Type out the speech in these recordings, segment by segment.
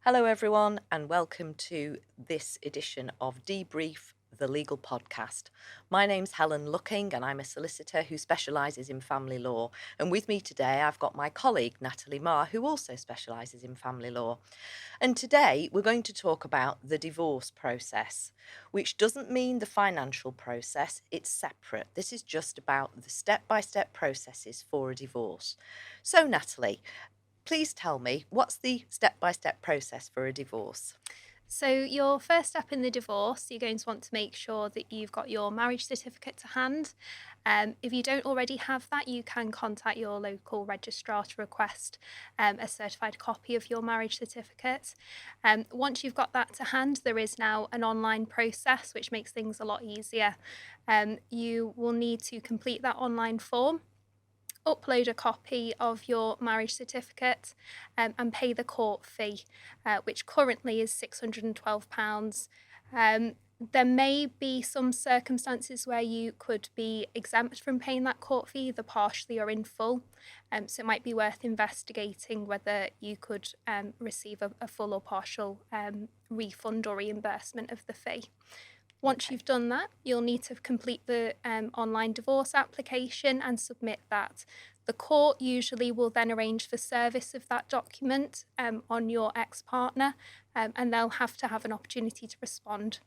Hello, everyone, and welcome to this edition of Debrief, the legal podcast. My name's Helen Looking, and I'm a solicitor who specialises in family law. And with me today, I've got my colleague, Natalie Maher, who also specialises in family law. And today, we're going to talk about the divorce process, which doesn't mean the financial process, it's separate. This is just about the step-by-step processes for a divorce. So, Natalie, please tell me, what's the step-by-step process for a divorce? So, your first step in the divorce, you're going to want to make sure that you've got your marriage certificate to hand. If you don't already have that, you can contact your local registrar to request a certified copy of your marriage certificate. Once you've got that to hand, there is now an online process which makes things a lot easier. You will need to complete that online form, upload a copy of your marriage certificate, and pay the court fee, which currently is £612. There may be some circumstances where you could be exempt from paying that court fee, either partially or in full. So it might be worth investigating whether you could receive a full or partial refund or reimbursement of the fee. Once Okay. you've done that, you'll need to complete the online divorce application and submit that. The court usually will then arrange for service of that document on your ex-partner, and they'll have to have an opportunity to respond.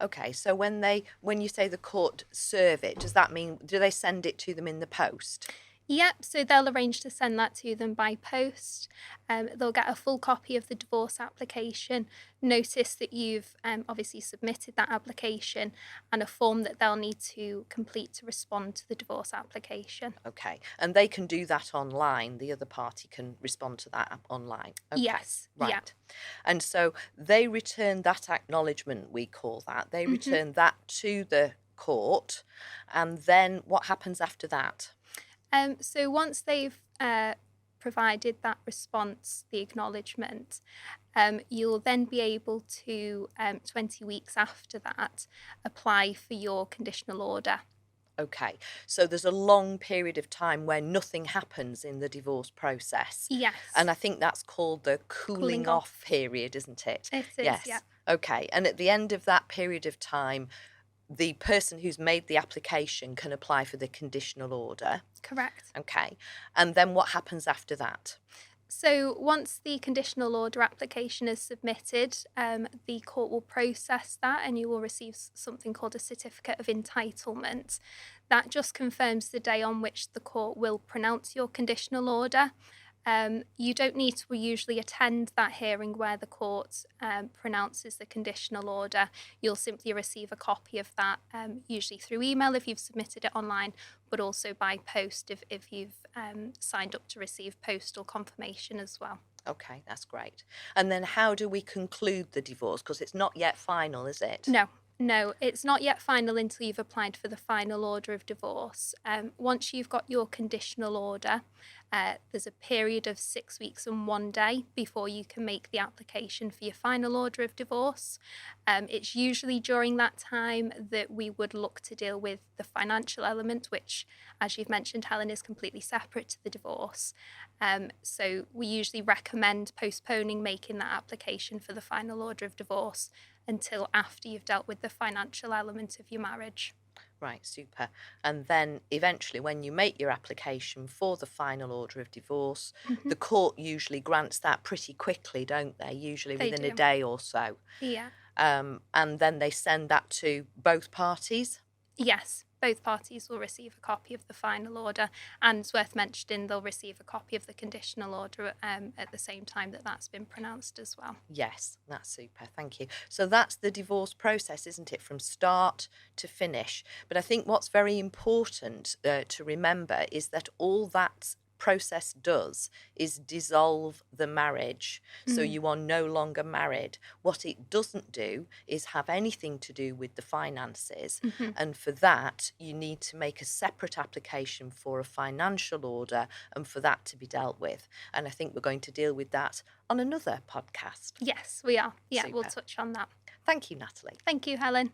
Okay, so when you say the court serve it, does that mean, do they send it to them in the post? Yep, so they'll arrange to send that to them by post. They'll get a full copy of the divorce application. Notice that you've obviously submitted that application and a form that they'll need to complete to respond to the divorce application. Okay, and they can do that online. The other party can respond to that online. Okay, Yes, yeah. right. And so they return that acknowledgement, we call that. They Mhm. return that to the court, and then what happens after that? So once they've provided that response, the acknowledgement, you'll then be able to, 20 weeks after that, apply for your conditional order. Okay, so there's a long period of time where nothing happens in the divorce process. And Yes, I think that's called the cooling cooling off off. period, isn't it? It is, yeah, Yes. Okay, and at the end of that period of time, the person who's made the application can apply for the conditional order. correct. Okay, and then what happens after that? So once the conditional order application is submitted, the court will process that and you will receive something called a certificate of entitlement. That just confirms the day on which the court will pronounce your conditional order. You don't need to usually attend that hearing where the court pronounces the conditional order. You'll simply receive a copy of that, usually through email if you've submitted it online, but also by post if you've signed up to receive postal confirmation as well. Okay, that's great. And then how do we conclude the divorce? Because it's not yet final, is it? No, no, it's not yet final until you've applied for the final order of divorce. Once you've got your conditional order, there's a period of 6 weeks and 1 day before you can make the application for your final order of divorce. It's usually during that time that we would look to deal with the financial element, which, as you've mentioned, Helen, is completely separate to the divorce. So we usually recommend postponing making that application for the final order of divorce until after you've dealt with the financial element of your marriage. Right, super. And then eventually, when you make your application for the final order of divorce, Mhm. the court usually grants that pretty quickly, don't they? Usually They within a do. day or so. Yeah. And then they send that to both parties. Yes, both parties will receive a copy of the final order, and it's worth mentioning they'll receive a copy of the conditional order at the same time that that's been pronounced as well. Yes, that's super. Thank you. So that's the divorce process, isn't it, from start to finish? But I think what's very important to remember is that all that process does is dissolve the marriage. So Mm. you are no longer married. What it doesn't do is have anything to do with the finances. Mhm. And for that, you need to make a separate application for a financial order and for that to be dealt with. And I think we're going to deal with that on another podcast. Yes, we are. Yeah, we'll Super. touch on that. Thank you, Natalie. Thank you, Helen.